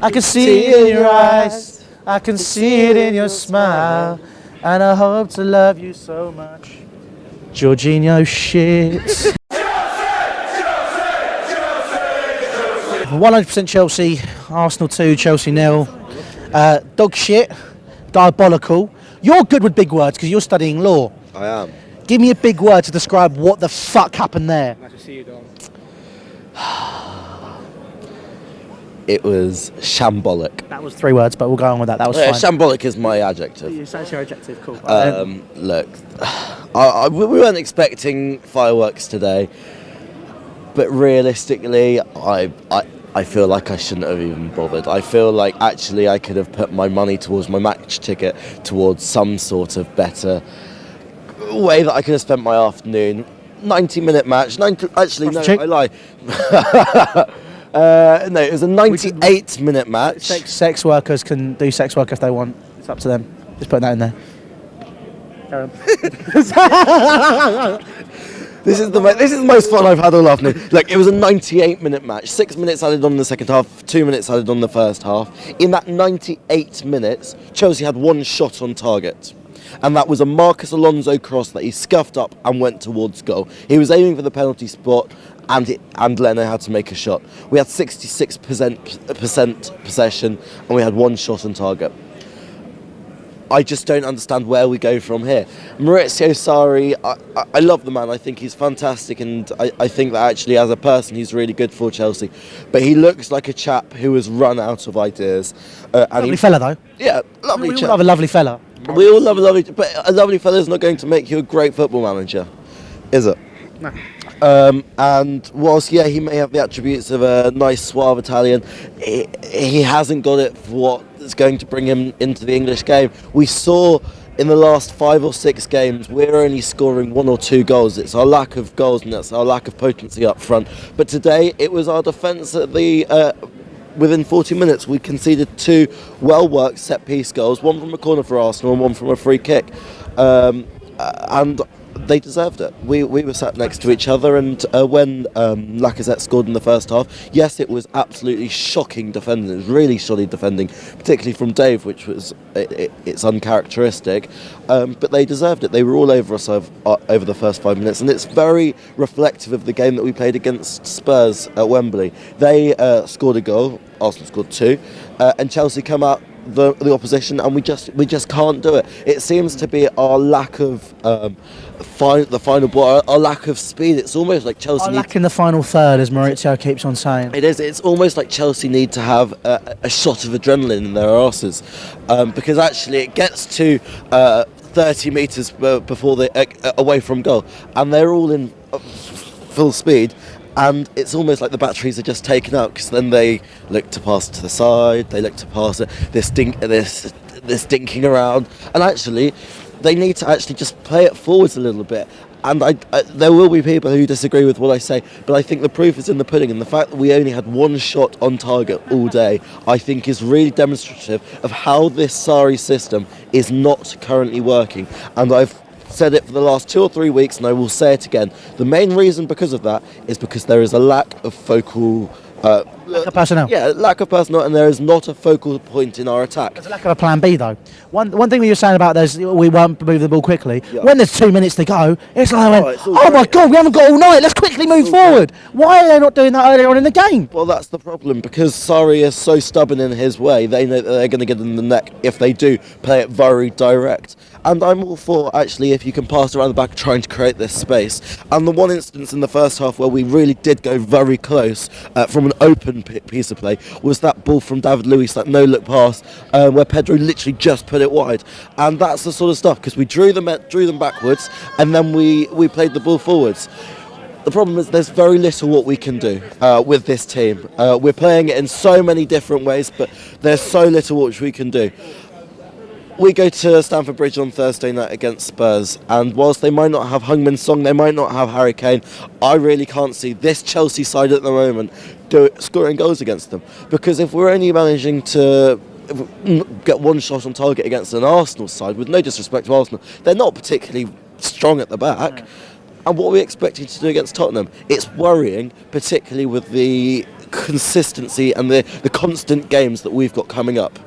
I can see it in your eyes. I can see it in your smile. And I hope to love you so much. Jorginho shit. 100% Chelsea. Arsenal 2, Chelsea 0. Dog shit. Diabolical. You're good with big words because you're studying law. I am. Give me a big word to describe what the fuck happened there. Nice to see you, Dom. It was shambolic. That was 3 words, but we'll go on with that. That was fine. Shambolic is my adjective. That's your adjective, cool. Look, we weren't expecting fireworks today, but realistically, I feel like I shouldn't have even bothered. I feel like actually I could have put my money towards my match ticket, towards some sort of better way that I could have spent my afternoon. 90-minute match. I lie. No, it was a 98-minute match. Sex workers can do sex work if they want. It's up to them. Just putting that in there. This is the most fun I've had all afternoon. Like, it was a 98-minute match. 6 minutes added on in the second half, 2 minutes added on the first half. In that 98 minutes, Chelsea had 1 shot on target. And that was a Marcus Alonso cross that he scuffed up and went towards goal. He was aiming for the penalty spot, and Leno had to make a shot. We had 66% possession, and we had 1 shot on target. I just don't understand where we go from here. Maurizio Sarri, I love the man. I think he's fantastic, and I think that actually as a person he's really good for Chelsea. But he looks like a chap who has run out of ideas. Lovely fella, though. Yeah, lovely we chap. all love a lovely fella. We all love a lovely... But a lovely fella is not going to make you a great football manager, is it? No. And whilst, yeah, he may have the attributes of a nice, suave Italian, he hasn't got it for what is going to bring him into the English game. We saw in the last 5 or 6 games, we're only scoring 1 or 2 goals. It's our lack of goals and that's our lack of potency up front. But today, it was our defence at the... within 40 minutes, we conceded 2 well-worked set-piece goals, 1 from a corner for Arsenal and 1 from a free kick. And they deserved it. We were sat next to each other, and when Lacazette scored in the first half, yes, it was absolutely shocking defending. It was really shoddy defending, particularly from Dave, which was it's uncharacteristic. But they deserved it. They were all over us over the first 5 minutes, and it's very reflective of the game that we played against Spurs at Wembley. They scored a goal, Arsenal scored 2, and Chelsea come out the opposition, and we just can't do it. It seems to be our lack of the final ball, our lack of speed. It's almost like Chelsea lack in the final third, as Maurizio keeps on saying. It is. It's almost like Chelsea need to have a shot of adrenaline in their arses, because actually it gets to 30 metres before they away from goal, and they're all in full speed. And it's almost like the batteries are just taken out, because then they look to pass to the side, they look to pass it, this dinking around, and actually they need to actually just play it forwards a little bit. And there will be people who disagree with what I say, but I think the proof is in the pudding, and the fact that we only had 1 shot on target all day, I think is really demonstrative of how this Sarri system is not currently working. And I've said it for the last 2 or 3 weeks, and I will say it again. The main reason because of that is because there is a lack of focal... lack of personnel. Yeah, lack of personnel, and there is not a focal point in our attack. There's a lack of a plan B, though. One thing that you're saying about we won't move the ball quickly. Yeah. When there's 2 minutes to go, it's like, Oh my God, we haven't got all night. Let's quickly move forward. Why are they not doing that earlier on in the game? Well, that's the problem, because Sarri is so stubborn in his way. They know that they're going to get in the neck if they do play it very direct. And I'm all for, actually, if you can pass around the back, trying to create this space. And the one instance in the first half where we really did go very close from an open piece of play was that ball from David Luiz, that no-look pass, where Pedro literally just put it wide. And that's the sort of stuff, because we drew them backwards, and then we played the ball forwards. The problem is there's very little what we can do with this team. We're playing it in so many different ways, but there's so little which we can do. We go to Stamford Bridge on Thursday night against Spurs, and whilst they might not have Heung-min Son, they might not have Harry Kane, I really can't see this Chelsea side at the moment scoring goals against them. Because if we're only managing to get 1 shot on target against an Arsenal side, with no disrespect to Arsenal, they're not particularly strong at the back. And what are we expecting to do against Tottenham? It's worrying, particularly with the consistency and the constant games that we've got coming up.